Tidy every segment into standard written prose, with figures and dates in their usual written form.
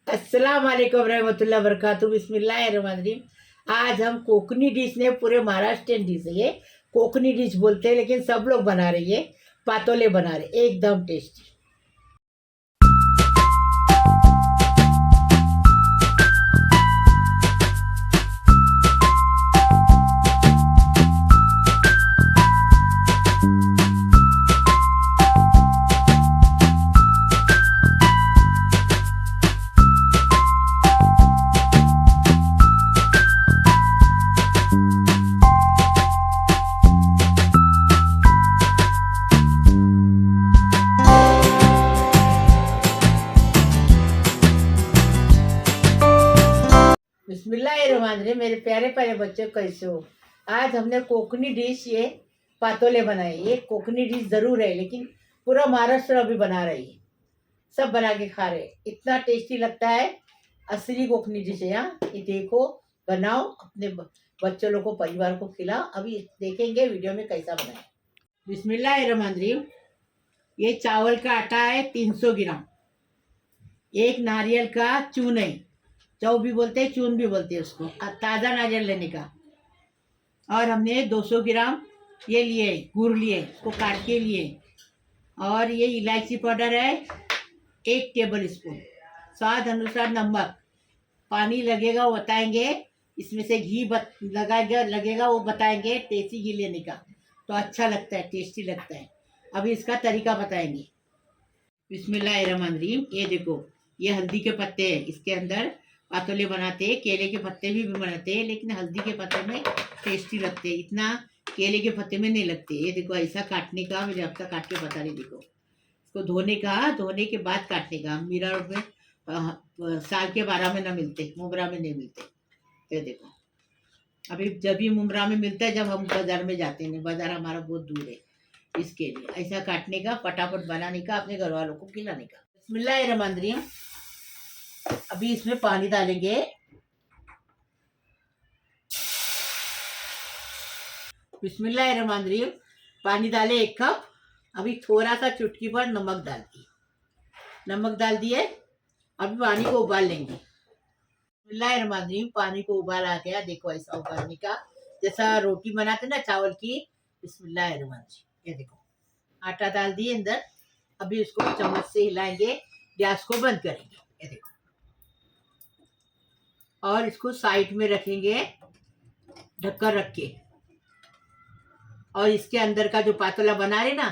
अस्सलाम वालेकुम रहमतुल्लाह बरकातुहू बिस्मिल्लाहिर्रहमानिर्रहीम। आज हम कोकनी डिश ने पूरे महाराष्ट्रियन डिश है ये। कोकनी डिश बोलते हैं लेकिन सब लोग बना रही है। पातोले बना रहे एकदम टेस्टी। बिस्मिल्लाहिर्रहमानिर्रहीम। मेरे प्यारे प्यारे बच्चे कैसे हो। आज हमने कोकनी डिश ये पातोले बनाए। ये कोकनी डिश ज़रूर है लेकिन पूरा महाराष्ट्र अभी बना रही है। सब बना के खा रहे, इतना टेस्टी लगता है। असली कोकनी डिश है। यहाँ ये देखो, बनाओ, अपने बच्चों लोग को, परिवार को खिलाओ। अभी देखेंगे वीडियो में कैसा बनाए। बिस्मिल्लाहिर्रहमानिर्रहीम। ये चावल का आटा है 300 ग्राम। एक नारियल का चून है, चौ भी बोलते हैं, चून भी बोलते हैं उसको। ताज़ा नारियल लेने का। और हमने 200 ग्राम ये लिए, गुड़ लिए, उसको काट के लिए। और ये इलायची पाउडर है 1 टेबल स्पून। स्वाद अनुसार नमक। पानी लगेगा वो बताएंगे, इसमें से घी लगेगा वो बताएंगे। देसी घी लेने का तो अच्छा लगता है, टेस्टी लगता है। अभी इसका तरीका बताएंगे। बिस्मिल्लाहिर्रहमानिर्रहीम। ये देखो, ये हल्दी के पत्ते हैं, इसके अंदर पातोले बनाते हैं। केले के पत्ते भी बनाते हैं लेकिन हल्दी के पत्ते में टेस्टी लगते हैं, इतना केले के पत्ते में नहीं लगते। ये देखो, ऐसा काटने का, मुझे अब तक काट के बता रही। देखो, इसको धोने का, धोने के बाद काटने का। मीरा रोड में साल के 12 में ना मिलते, मुमरा में नहीं मिलते। ये देखो, अभी जब भी मुमरा में मिलता है जब हम बाजार में जाते हैं। बाजार हमारा बहुत दूर है, इसके लिए ऐसा काटने का, फटाफट बनाने का, अपने घर वालों को खिलाने का। बिस्मिल्लाहिर्रहमानिर्रहीम। अभी इसमें पानी डालेंगे। बिस्मिल्लाहिर्रहमानिर्रहीम। पानी डाले 1 कप। अभी थोड़ा सा चुटकी पर नमक डाल दिए। नमक डाल दिए। अभी पानी को उबाल लेंगे। बिस्मिल्लाहिर्रहमानिर्रहीम। पानी को उबाल आ गया। देखो, ऐसा उबालने का जैसा रोटी बनाते ना चावल की। बिस्मिल्लाहिर्रहमानिर्रहीम। ये देखो, आटा डाल दिए अंदर। अभी इसको चम्मच से हिलाएंगे, गैस को बंद करेंगे। ये देखो, और इसको साइड में रखेंगे ढक्कन रख के। और इसके अंदर का जो पातला बना रहे ना,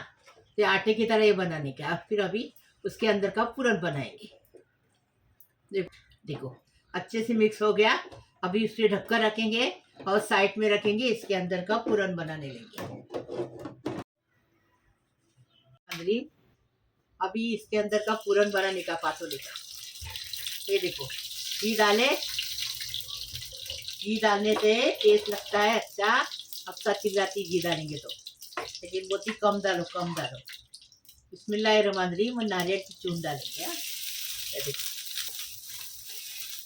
ये आटे की तरह ये बनाने का। फिर अभी उसके अंदर का पूरन बनाएंगे। देखो देखो, अच्छे से मिक्स हो गया। अभी इससे ढक्कन रखेंगे और साइड में रखेंगे। इसके अंदर का पूरन बनाने लेंगे। अभी इसके अंदर का पूरन बनाने का, पातोले का। ये देखो, घी डाले। घी डालने से टेस्ट लगता है अच्छा। अब सब चिल्लाती घी डालेंगे तो, लेकिन बहुत ही कम डालो, कम डालो। बिस्मिल्लाहिर्रहमानिर्रहीम। नारियल की चून डालेंगे।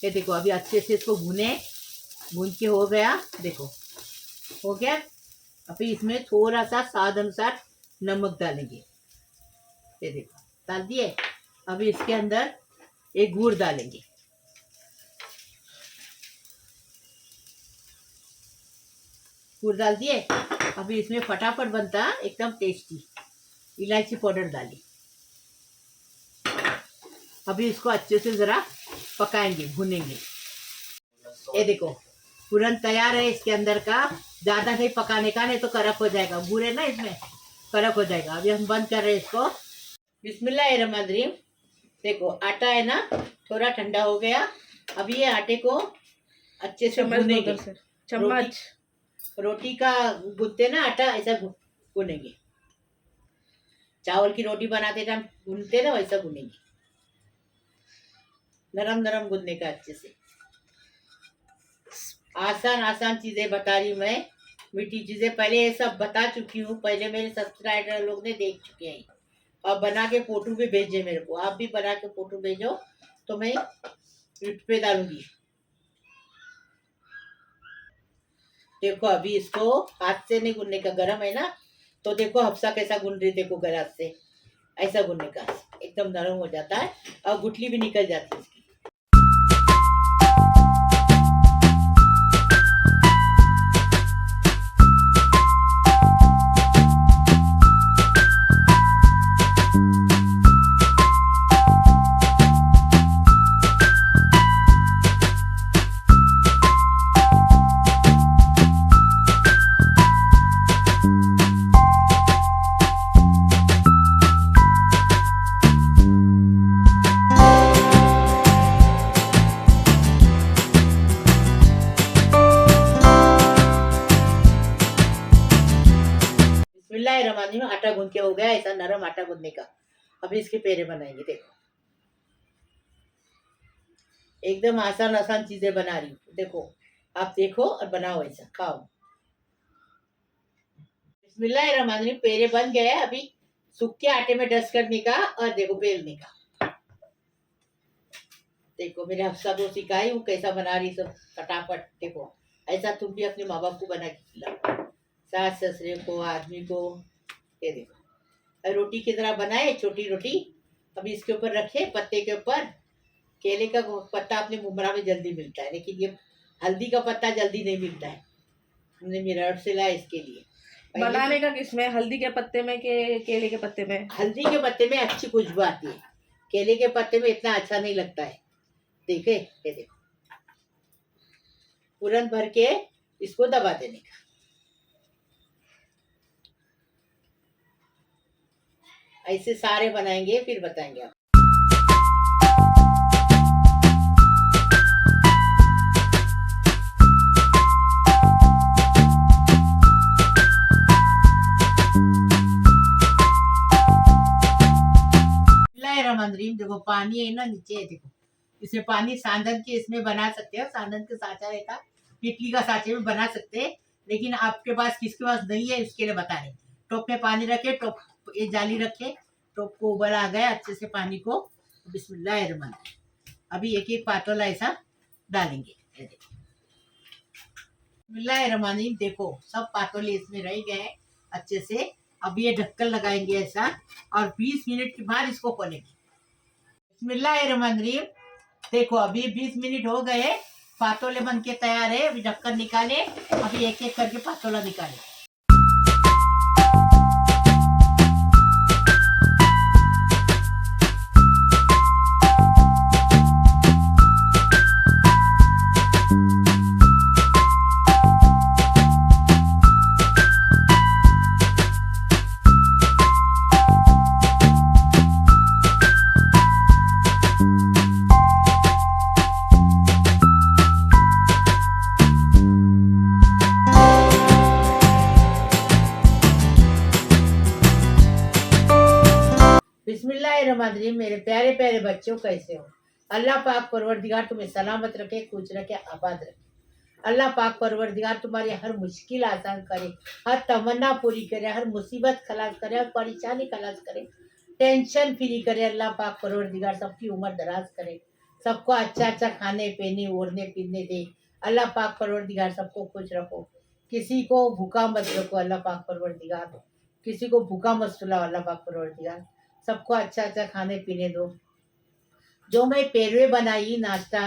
ये देखो, अभी अच्छे से इसको भुने, भून के हो गया। देखो, हो गया। अभी इसमें थोड़ा सा स्वाद अनुसार नमक डालेंगे। ये देखो, डाल दिए। अभी इसके अंदर एक गुड़ डालेंगे। गुड़ डाल दिए। अभी इसमें फटाफट बनता एकदम टेस्टी इलायची पाउडर डाली। अभी इसको अच्छे से जरा पकाएंगे, भुनेंगे। ये देखो, पूरन तैयार है इसके अंदर का। ज़्यादा नहीं पकाने का, नहीं तो कड़क हो जाएगा। गुड़ है ना इसमें, कड़क हो जाएगा। अभी हम बंद कर रहे हैं इसको। बिस्मिल्लाहिर्रहमानिर्रहीम। देखो, आटा है ना, थोड़ा ठंडा हो गया। अभी ये आटे को अच्छे से भूनेंगे। चम्मच रोटी का गूंथते ना आटा, ऐसा गूनेंगे। चावल की रोटी बनाते टाइम गूंथते ना, वैसा गूनेंगे। नरम नरम गूंदने का अच्छे से। आसान आसान चीजें बता रही हूँ मैं, मीठी चीजें। पहले ये सब बता चुकी हूँ, पहले मेरे सब्सक्राइबर लोग ने देख चुके हैं। और बना के फोटो भी भेजे मेरे को। आप भी बना के फोटो भेजो तो मैं यूट्यूब पे डालूंगी। देखो, अभी इसको हाथ से नहीं गूंदने का, गरम है ना। तो देखो हफ्सा कैसा गूंद रही, देखो गलास से ऐसा गूंदने का, एकदम नरम हो जाता है और गुठली भी निकल जाती है इसकी। गरम आटा गूंदने का। अभी इसके पेड़े बनाएंगे, देखो एकदम आसान आसान चीजें बना रही हूँ। देखो आप देखो और बनाओ, ऐसा खाओ। बिस्मिल्लाहिर्रहमानिर्रहीम। पेड़े बन गए, अभी सूखे आटे में डस्ट करने का और देखो बेलने का। देखो मेरे हफ्सा को सिखाई वो कैसा बना रही, सब फटाफट। देखो ऐसा तुम भी अपने माँ बाप को बना के खिलाओ, सास ससुरे को, आदमी को। ये देखो और रोटी की तरह बनाए छोटी रोटी। अभी इसके ऊपर रखे पत्ते के ऊपर। केले का पत्ता अपने मुमरा में जल्दी मिलता है, लेकिन ये हल्दी का पत्ता जल्दी नहीं मिलता है। हमने मेरठ से लाया इसके लिए। बनाने का किसमें, हल्दी के पत्ते में के केले के पत्ते में? हल्दी के पत्ते में अच्छी खुशबू आती है, केले के पत्ते में इतना अच्छा नहीं लगता है। देखे ये देखो, पूरन भर के इसको दबा देने का। ऐसे सारे बनाएंगे, फिर बताएंगे आप। बिस्मिल्लाहिर्रहमानिर्रहीम। देखो पानी है ना नीचे है, देखो इसमें पानी सांदन के इसमें बना सकते हो। सांदन के साँचा रहता, इडली का साँचे में बना सकते हैं, लेकिन आपके पास किसके पास नहीं है इसके लिए बता रहे। टोप में पानी रखे, टोप ये जाली रखे, टोप को उबल आ गया अच्छे से पानी को। बिस्मिल्लाहिर्रहमानिर्रहीम। अभी एक एक पातोला ऐसा डालेंगे। ये देखो बिस्मिल्लाहिर्रहमानिर्रहीम। देखो सब पातोले इसमें रह गए अच्छे से। अभी ये ढक्कन लगाएंगे ऐसा और 20 मिनट के बाद इसको खोलेंगे। बिस्मिल्लाहिर्रहमानिर्रहीम। देखो अभी 20 मिनट हो गए, पातोले बन के तैयार है। अभी ढक्कन निकाले, अभी एक एक करके पातोला निकाले। बिस्मिल्लाहिर्रहमानिर्रहीम। मेरे प्यारे प्यारे बच्चों, कैसे हो? अल्लाह पाक परवरदिगार तुम्हें सलामत रखे, खुश रखे, आबाद रखे। अल्लाह पाक परवरदिगार तुम्हारी हर मुश्किल आसान करे, हर तमन्ना पूरी करे, हर मुसीबत खलास करे, हर परेशानी खलास करे, टेंशन फ्री करे। अल्लाह पाक परवरदिगार सबकी उम्र दराज करे, सबको अच्छा अच्छा खाने पीने ओढ़ने पीने दे। अल्लाह पाक परवरदिगार सबको खुश रखो, किसी को भूखा मत रखो। अल्लाह पाक परवरदिगार किसी को भूखा मत सुलाओ। अल्लाह पाक परवरदिगार सबको अच्छा अच्छा खाने पीने दो। जो मैं पेरवे बनाई नाश्ता,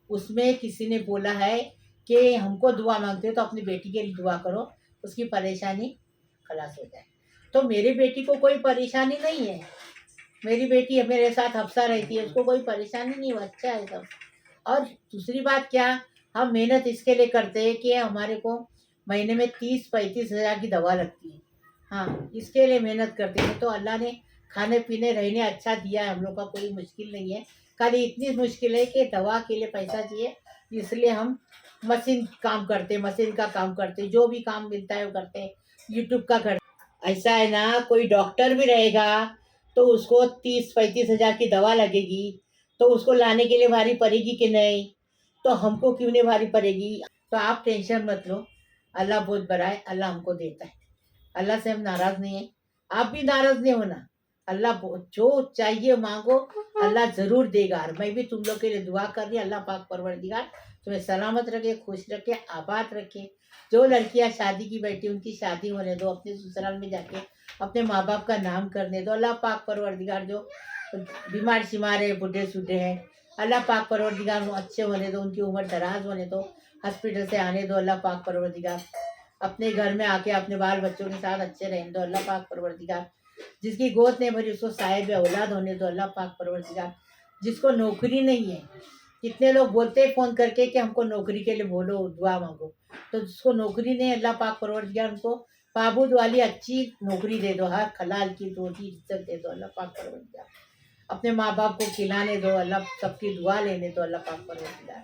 उसमें किसी ने बोला है कि हमको दुआ मांगते हो तो अपनी बेटी के लिए दुआ करो, उसकी परेशानी खलास हो जाए। तो मेरी बेटी को कोई परेशानी नहीं है, मेरी बेटी मेरे साथ हफ्सा रहती है, उसको कोई परेशानी नहीं, वो अच्छा है सब। और दूसरी बात क्या, हम मेहनत इसके लिए करते हैं कि हमारे को महीने में 30-35 हज़ार की दवा लगती है। हाँ, इसके लिए मेहनत करते हैं। तो अल्लाह ने खाने पीने रहने अच्छा दिया है, हम लोग का कोई मुश्किल नहीं है। खाली इतनी मुश्किल है कि दवा के लिए पैसा चाहिए, इसलिए हम मशीन काम करते, मशीन का काम करते, जो भी काम मिलता है वो करते हैं, यूट्यूब का करते। ऐसा है ना, कोई डॉक्टर भी रहेगा तो उसको 30-35 हज़ार की दवा लगेगी, तो उसको लाने के लिए भारी पड़ेगी कि नहीं? तो हमको क्यों नहीं भारी पड़ेगी? तो आप टेंशन मत लो, अल्लाह बहुत बड़ा है, अल्लाह हमको देता है। अल्लाह से हम नाराज नहीं है, आप भी नाराज नहीं होना। अल्लाह जो चाहिए मांगो, अल्लाह जरूर देगा। और मैं भी तुम लोग के लिए दुआ कर रही, अल्लाह पाक परवरदिगार तुम्हें सलामत रखे, खुश रखे, आबाद रखे। जो लड़कियां शादी की बैठी उनकी शादी होने दो, अपने ससुराल में जाके अपने माँ बाप का नाम करने दो। अल्लाह पाक परवरदिगार जो बीमार शिमार है, बूढ़े सूढ़े हैं, अल्लाह पाक परवरदिगार अच्छे होने दो, उनकी उम्र दराज होने दो, हॉस्पिटल से आने दो। अल्लाह पाक परवरदिगार अपने घर में आके अपने बाल बच्चों के साथ अच्छे रहने दो। अल्लाह पाक परवरदिगार जिसकी गोद नहीं भरी उसको साहिब औलाद होने दो। अल्लाह पाक परवरदिगार जिसको नौकरी नहीं है, कितने लोग बोलते हैं फ़ोन करके कि हमको नौकरी के लिए बोलो, दुआ मांगो, तो जिसको नौकरी नहीं है, अल्लाह पाक परवरदिगार उनको पाबूद वाली अच्छी नौकरी दे दो, हर हलाल की रोटी इज्जत दे दो। अल्लाह पाक परवरदिगार अपने माँ बाप को खिलाने दो, अल्लाह सबकी दुआ लेने दो। अल्लाह पाक परवरदिगार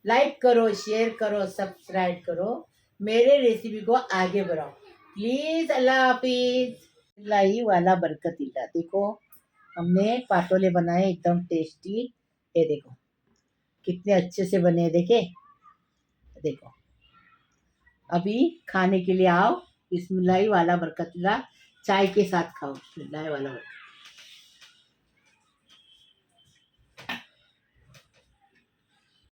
लाइक करो, शेयर करो, सब्सक्राइब करो, मेरे रेसिपी को आगे बढ़ाओ प्लीज़। अल्लाह हाफिज़। लाई वाला बरकतीला, देखो हमने पातोले बनाए एकदम टेस्टी। ये देखो कितने अच्छे से बने, देखे देखो। अभी खाने के लिए आओ, बिस्मिल्लाह वाला बरकतीला चाय के साथ खाओ, बिस्मिल्लाह वाला बरकतीला।